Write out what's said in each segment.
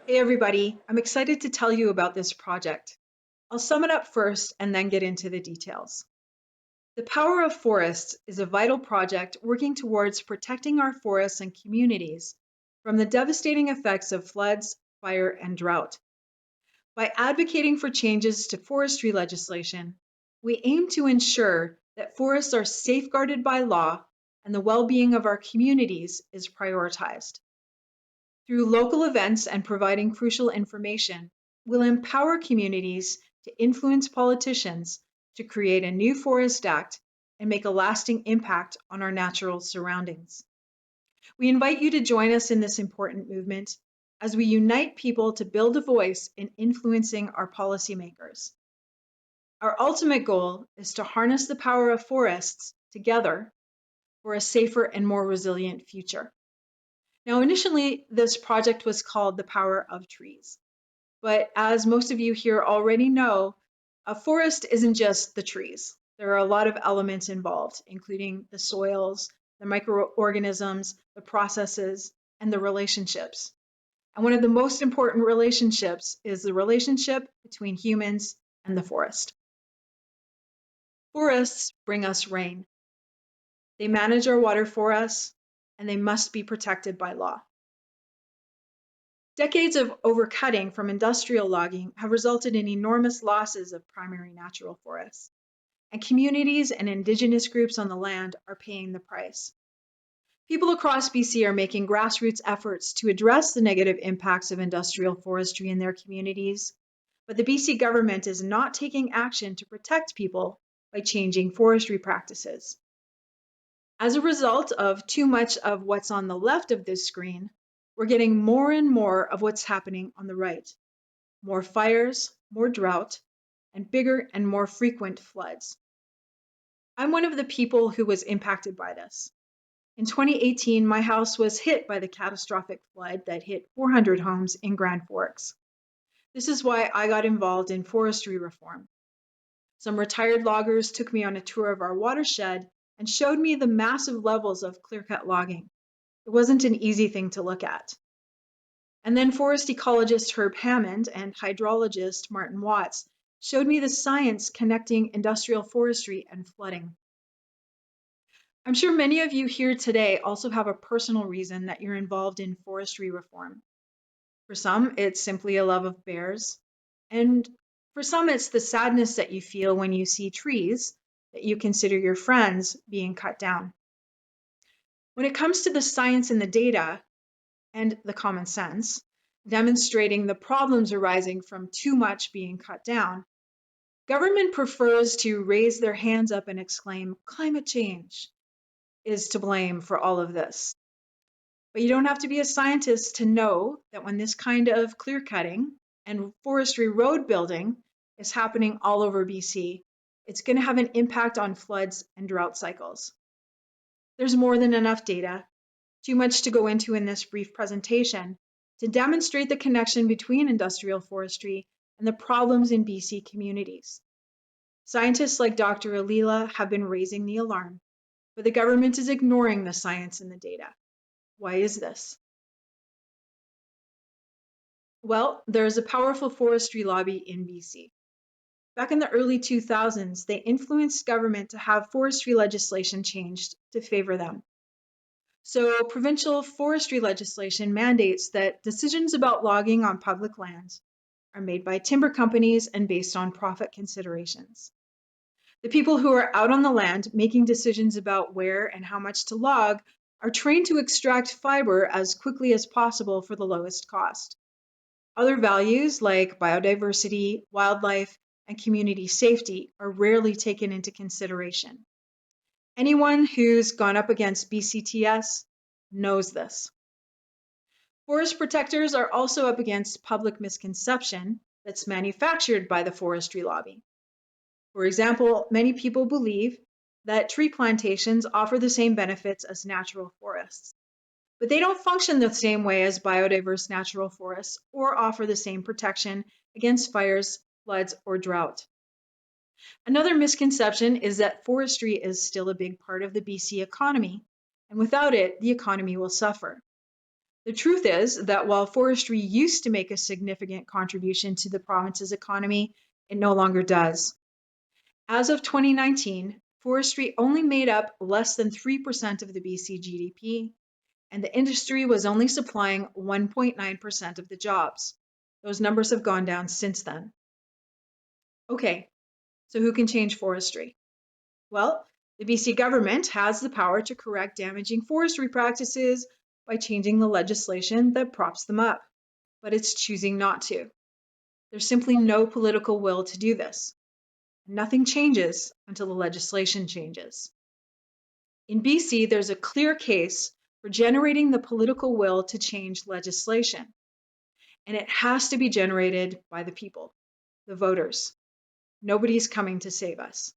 Hey everybody, I'm excited to tell you about this project. I'll sum it up first and then get into the details. The Power of Forests is a vital project working towards protecting our forests and communities from the devastating effects of floods, fire, and drought. By advocating for changes to forestry legislation, we aim to ensure that forests are safeguarded by law and the well-being of our communities is prioritized. Through local events and providing crucial information, we'll empower communities to influence politicians to create a new Forest Act and make a lasting impact on our natural surroundings. We invite you to join us in this important movement as we unite people to build a voice in influencing our policymakers. Our ultimate goal is to harness the power of forests together for a safer and more resilient future. Now, initially, this project was called The Power of Trees. But as most of you here already know, a forest isn't just the trees. There are a lot of elements involved, including the soils, the microorganisms, the processes, and the relationships. And one of the most important relationships is the relationship between humans and the forest. Forests bring us rain. They manage our water for us, and they must be protected by law. Decades of overcutting from industrial logging have resulted in enormous losses of primary natural forests, and communities and Indigenous groups on the land are paying the price. People across BC are making grassroots efforts to address the negative impacts of industrial forestry in their communities, but the BC government is not taking action to protect people by changing forestry practices. As a result of too much of what's on the left of this screen, we're getting more and more of what's happening on the right. More fires, more drought, and bigger and more frequent floods. I'm one of the people who was impacted by this. In 2018, my house was hit by the catastrophic flood that hit 400 homes in Grand Forks. This is why I got involved in forestry reform. Some retired loggers took me on a tour of our watershed and showed me the massive levels of clearcut logging. It wasn't an easy thing to look at. And then forest ecologist Herb Hammond and hydrologist Martin Watts showed me the science connecting industrial forestry and flooding. I'm sure many of you here today also have a personal reason that you're involved in forestry reform. For some, it's simply a love of bears. And for some, it's the sadness that you feel when you see trees that you consider your friends being cut down. When it comes to the science and the data and the common sense, demonstrating the problems arising from too much being cut down, government prefers to raise their hands up and exclaim, climate change is to blame for all of this. But you don't have to be a scientist to know that when this kind of clear cutting and forestry road building is happening all over BC, it's going to have an impact on floods and drought cycles. There's more than enough data, too much to go into in this brief presentation, to demonstrate the connection between industrial forestry and the problems in BC communities. Scientists like Dr. Alila have been raising the alarm, but the government is ignoring the science and the data. Why is this? Well, there's a powerful forestry lobby in BC. Back in the early 2000s, they influenced government to have forestry legislation changed to favor them. So provincial forestry legislation mandates that decisions about logging on public lands are made by timber companies and based on profit considerations. The people who are out on the land making decisions about where and how much to log are trained to extract fiber as quickly as possible for the lowest cost. Other values like biodiversity, wildlife, and community safety are rarely taken into consideration. Anyone who's gone up against BCTS knows this. Forest protectors are also up against public misconception that's manufactured by the forestry lobby. For example, many people believe that tree plantations offer the same benefits as natural forests, but they don't function the same way as biodiverse natural forests or offer the same protection against fires, floods, or drought. Another misconception is that forestry is still a big part of the BC economy, and without it, the economy will suffer. The truth is that while forestry used to make a significant contribution to the province's economy, it no longer does. As of 2019, forestry only made up less than 3% of the BC GDP, and the industry was only supplying 1.9% of the jobs. Those numbers have gone down since then. Okay, so who can change forestry? Well, the BC government has the power to correct damaging forestry practices by changing the legislation that props them up, but it's choosing not to. There's simply no political will to do this. Nothing changes until the legislation changes. In BC, there's a clear case for generating the political will to change legislation, and it has to be generated by the people, the voters. Nobody's coming to save us.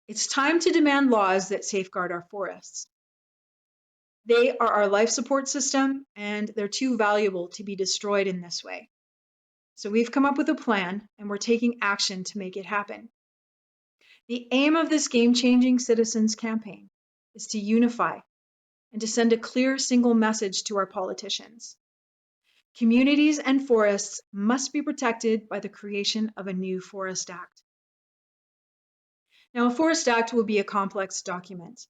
It's time to demand laws that safeguard our forests. They are our life support system, and they're too valuable to be destroyed in this way. So we've come up with a plan, and we're taking action to make it happen. The aim of this game-changing citizens campaign is to unify and to send a clear single message to our politicians. Communities and forests must be protected by the creation of a new Forest Act. Now, a Forest Act will be a complex document.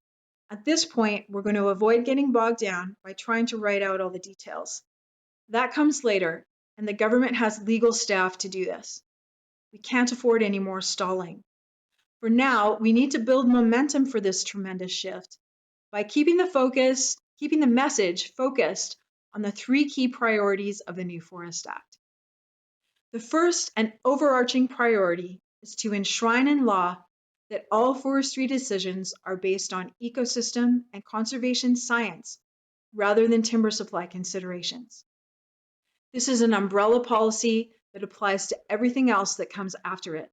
At this point, we're going to avoid getting bogged down by trying to write out all the details. That comes later, and the government has legal staff to do this. We can't afford any more stalling. For now, we need to build momentum for this tremendous shift by keeping the message focused on the three key priorities of the new Forest Act. The first and overarching priority is to enshrine in law that all forestry decisions are based on ecosystem and conservation science rather than timber supply considerations. This is an umbrella policy that applies to everything else that comes after it.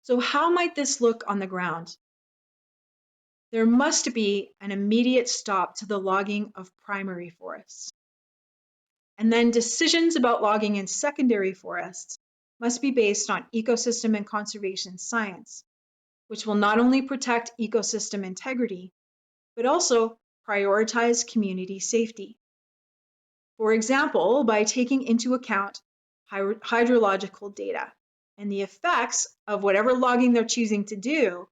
So how might this look on the ground? There must be an immediate stop to the logging of primary forests. And then decisions about logging in secondary forests must be based on ecosystem and conservation science, which will not only protect ecosystem integrity, but also prioritize community safety. For example, by taking into account hydrological data and the effects of whatever logging they're choosing to do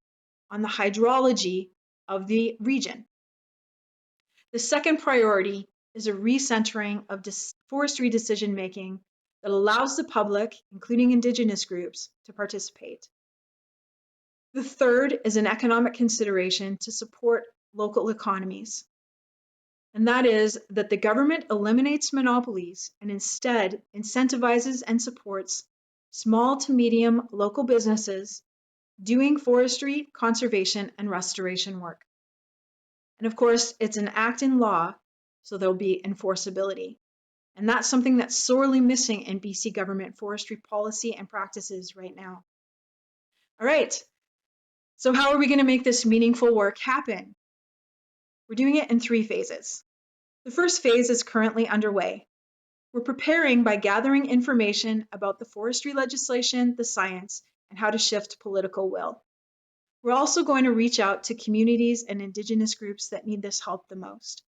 on the hydrology of the region. The second priority is a recentering of forestry decision-making that allows the public, including Indigenous groups, to participate. The third is an economic consideration to support local economies. And that is that the government eliminates monopolies and instead incentivizes and supports small to medium local businesses doing forestry, conservation, and restoration work. And of course, it's an act in law, so there'll be enforceability. And that's something that's sorely missing in BC government forestry policy and practices right now. All right, so how are we going to make this meaningful work happen? We're doing it in 3 phases. The first phase is currently underway. We're preparing by gathering information about the forestry legislation, the science, and how to shift political will. We're also going to reach out to communities and Indigenous groups that need this help the most.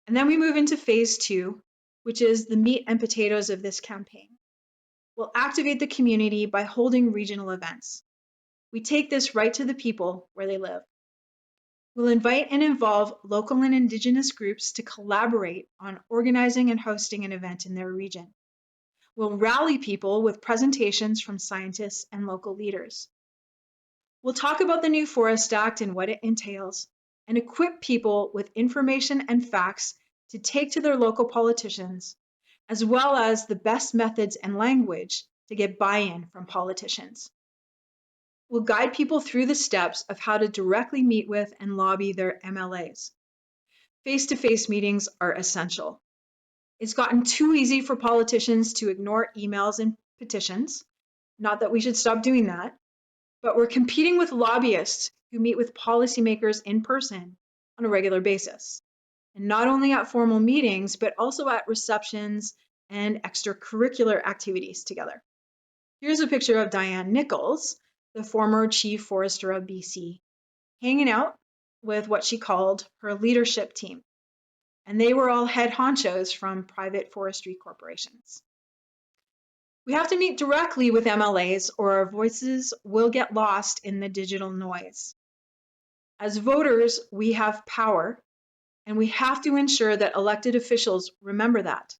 And then we move into phase 2, which is the meat and potatoes of this campaign. We'll activate the community by holding regional events. We take this right to the people where they live. We'll invite and involve local and Indigenous groups to collaborate on organizing and hosting an event in their region. We'll rally people with presentations from scientists and local leaders. We'll talk about the new Forest Act and what it entails, and equip people with information and facts to take to their local politicians, as well as the best methods and language to get buy-in from politicians. We'll guide people through the steps of how to directly meet with and lobby their MLAs. Face-to-face meetings are essential. It's gotten too easy for politicians to ignore emails and petitions. Not that we should stop doing that, but we're competing with lobbyists who meet with policymakers in person on a regular basis. And not only at formal meetings, but also at receptions and extracurricular activities together. Here's a picture of Diane Nichols, the former Chief Forester of BC, hanging out with what she called her leadership team. and they were all head honchos from private forestry corporations. We have to meet directly with MLAs or our voices will get lost in the digital noise. As voters, we have power, and we have to ensure that elected officials remember that.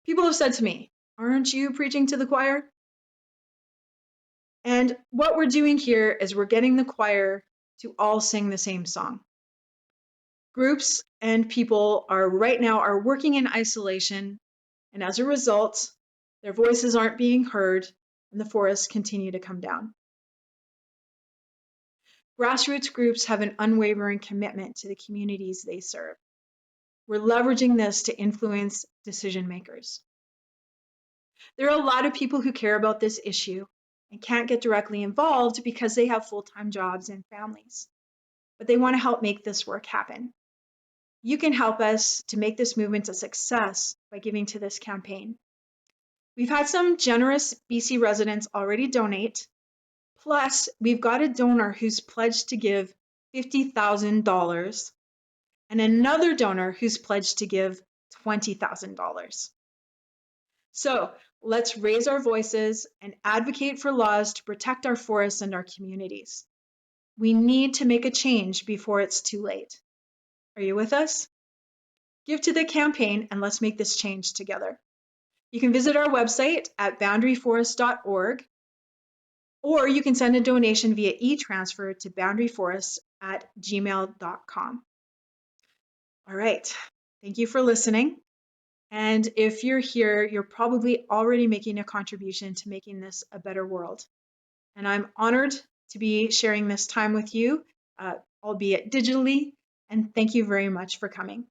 People have said to me, aren't you preaching to the choir? And what we're doing here is we're getting the choir to all sing the same song. Groups and people right now are working in isolation, and as a result, their voices aren't being heard, and the forests continue to come down. Grassroots groups have an unwavering commitment to the communities they serve. We're leveraging this to influence decision makers. There are a lot of people who care about this issue and can't get directly involved because they have full-time jobs and families, but they want to help make this work happen. You can help us to make this movement a success by giving to this campaign. We've had some generous BC residents already donate, plus we've got a donor who's pledged to give $50,000 and another donor who's pledged to give $20,000. So let's raise our voices and advocate for laws to protect our forests and our communities. We need to make a change before it's too late. Are you with us? Give to the campaign and let's make this change together. You can visit our website at boundaryforest.org, or you can send a donation via e-transfer to boundaryforest@gmail.com. All right, thank you for listening. And if you're here, you're probably already making a contribution to making this a better world. And I'm honored to be sharing this time with you, albeit digitally, and thank you very much for coming.